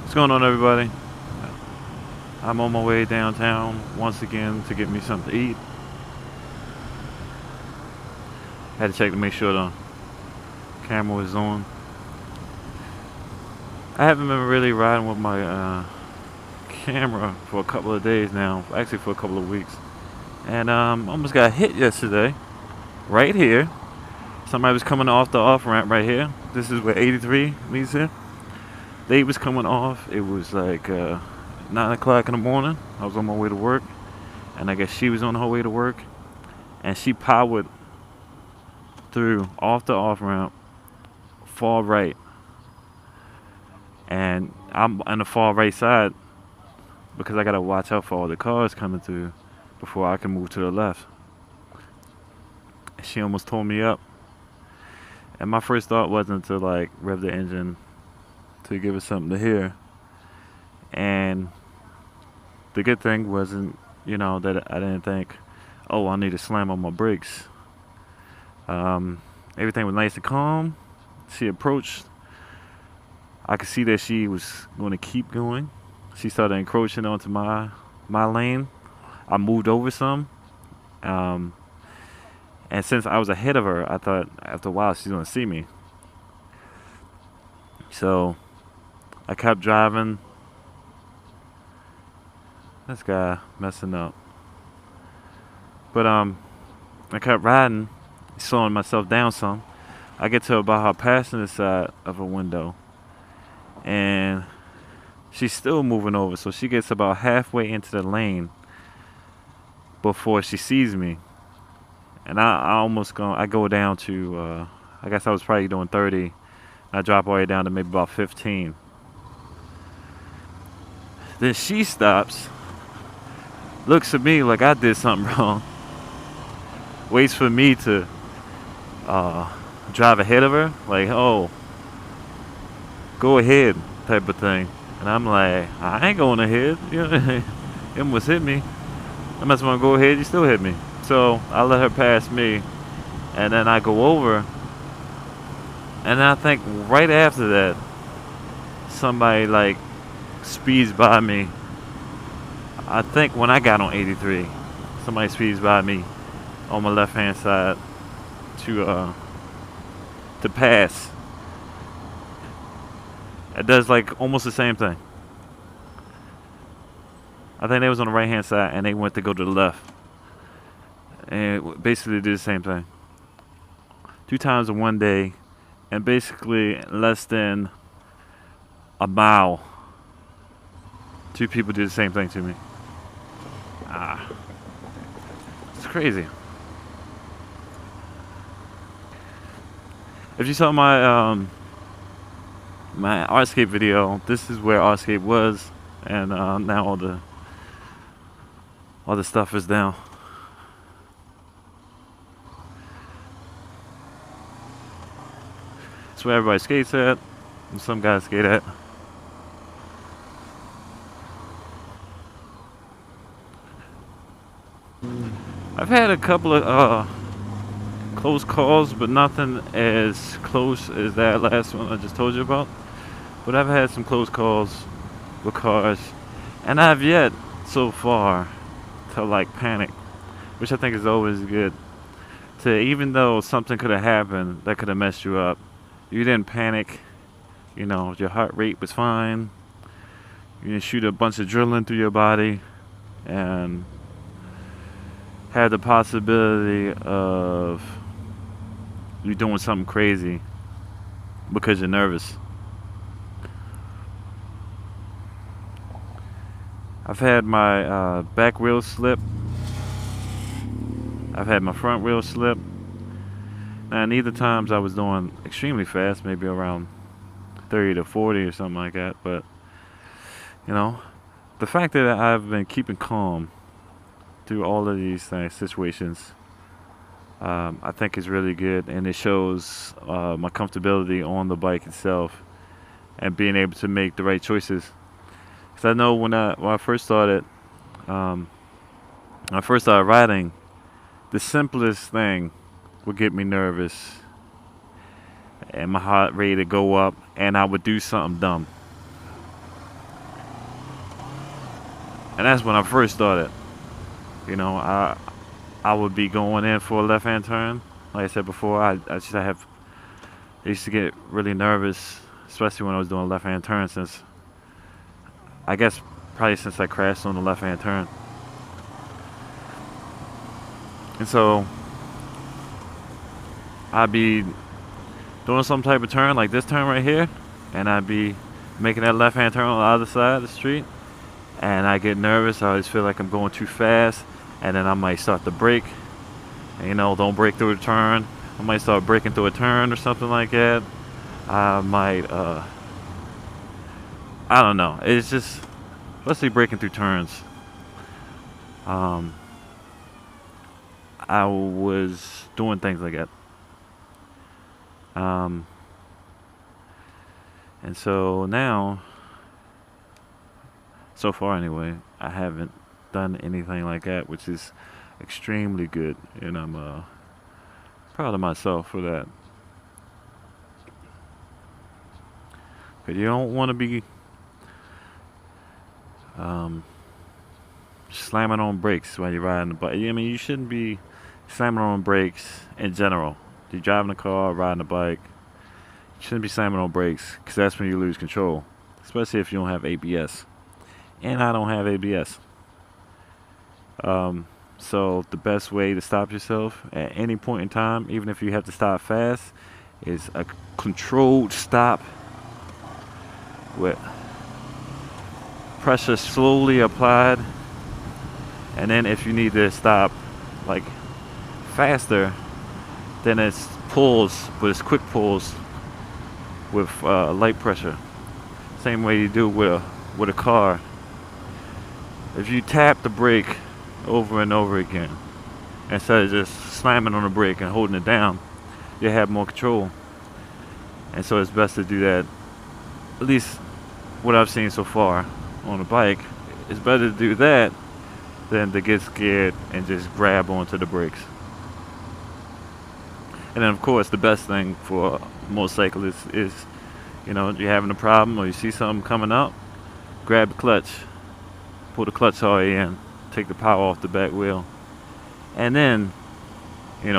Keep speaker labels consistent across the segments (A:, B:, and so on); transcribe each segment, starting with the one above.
A: What's going on, everybody? I'm on my way downtown once again to get me something to eat. Had to check to make sure the camera was on. I haven't been really riding with my camera for a couple of days now, actually for a couple of weeks. And almost got hit yesterday, right here. Somebody was coming off the off ramp right here. This is where 83 meets here. They was coming off. It was like 9 o'clock in the morning. I was on my way to work, and I guess she was on her way to work, and she powered through off the off ramp, far right, and I'm on the far right side because I gotta watch out for all the cars coming through before I can move to the left. She almost tore me up, and my first thought wasn't to like rev the engine to give it something to hear. And the good thing wasn't, that I didn't think, oh, I need to slam on my brakes. Everything was nice and calm. She approached. I could see that she was going to keep going. She started encroaching onto my lane. I moved over some. And since I was ahead of her, I thought after a while she's going to see me. So I kept driving. This guy messing up. But I kept riding, slowing myself down some. I get to about her passenger side of her window, and she's still moving over. So she gets about halfway into the lane before she sees me, and I go down to I guess I was probably doing 30. I drop all the way down to maybe about 15. Then she stops, looks at me like I did something wrong, waits for me to drive ahead of her, like, oh, go ahead, type of thing. And I'm like, I ain't going ahead. You almost hit me. I must want to go ahead. You still hit me. So I let her pass me, and then I go over. And I think right after that, somebody like speeds by me. I think when I got on 83, somebody speeds by me on my left hand side to pass. It does like almost the same thing. I think they was on the right hand side and they went to go to the left, and it basically did the same thing 2 times in one day, and basically less than a mile, 2 people did the same thing to me. It's crazy. If you saw my my Artscape video, this is where Artscape was, and now all the stuff is down. It's where everybody skates at, and some guys skate at. I've had a couple of close calls, but nothing as close as that last one I just told you about. But I've had some close calls with cars, and I've yet so far to like panic, which I think is always good. To, even though something could have happened that could have messed you up, you didn't panic. Your heart rate was fine. You didn't shoot a bunch of adrenaline through your body, and had the possibility of you doing something crazy because you're nervous. I've had my back wheel slip. I've had my front wheel slip. And neither times I was doing extremely fast, maybe around 30 to 40 or something like that. But, the fact that I've been keeping calm through all of these situations, I think is really good, and it shows my comfortability on the bike itself and being able to make the right choices. Because I know when I first started, riding, the simplest thing would get me nervous, and my heart rate would go up, and I would do something dumb. And that's when I first started. I would be going in for a left-hand turn. Like I said before, I used to get really nervous, especially when I was doing a left-hand turn. I guess probably since I crashed on the left-hand turn. And so I'd be doing some type of turn like this turn right here, and I'd be making that left-hand turn on the other side of the street, and I get nervous. I always feel like I'm going too fast, and then I might start to brake. And, don't break through a turn. I might start breaking through a turn or something like that. I might, I don't know. It's just, especially breaking through turns. I was doing things like that. And so now, so far anyway, I haven't done anything like that, which is extremely good, and I'm proud of myself for that. But you don't want to be um, slamming on brakes while you're riding the bike. I mean, you shouldn't be slamming on brakes in general. You're driving a car, riding a bike. You shouldn't be slamming on brakes because that's when you lose control, especially if you don't have ABS. And I don't have ABS. So the best way to stop yourself at any point in time, even if you have to stop fast, is a controlled stop with pressure slowly applied. And then if you need to stop like faster, then it's pulls, but it's quick pulls with light pressure. Same way you do with a car. If you tap the brake over and over again, instead of just slamming on the brake and holding it down, you have more control. And so it's best to do that. At least what I've seen so far on a bike, it's better to do that than to get scared and just grab onto the brakes. And then of course the best thing for motorcyclists is, you're having a problem or you see something coming up, grab the clutch, pull the clutch all the way in, take the power off the back wheel, and then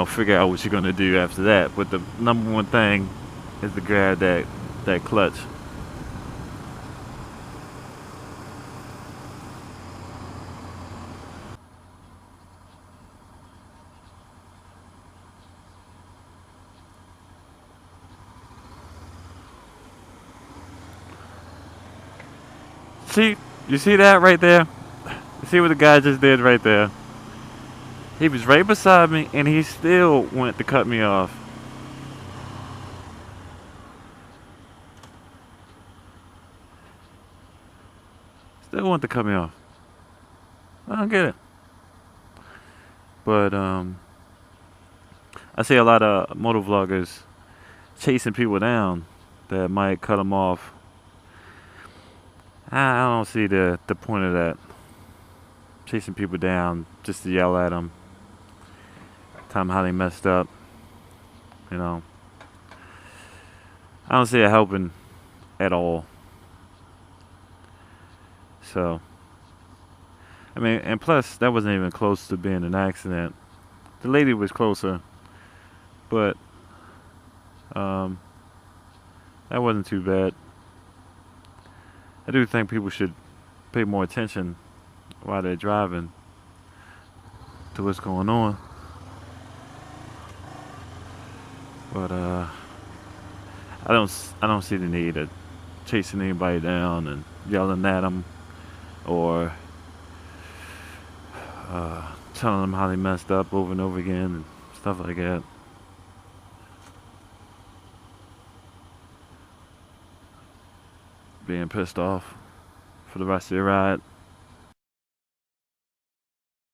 A: figure out what you're going to do after that. But the number one thing is to grab that clutch. See, you see that right there? You see what the guy just did right there? He was right beside me and he still went to cut me off. Still want to cut me off. I don't get it. But I see a lot of motor vloggers chasing people down that might cut them off. I don't see the point of that. Chasing people down just to yell at them, tell them how they messed up. I don't see it helping at all. So, I mean, and plus, that wasn't even close to being an accident. The lady was closer, but that wasn't too bad. I do think people should pay more attention while they're driving to what's going on. But I don't see the need of chasing anybody down and yelling at them or telling them how they messed up over and over again and stuff like that. Being pissed off for the rest of your ride.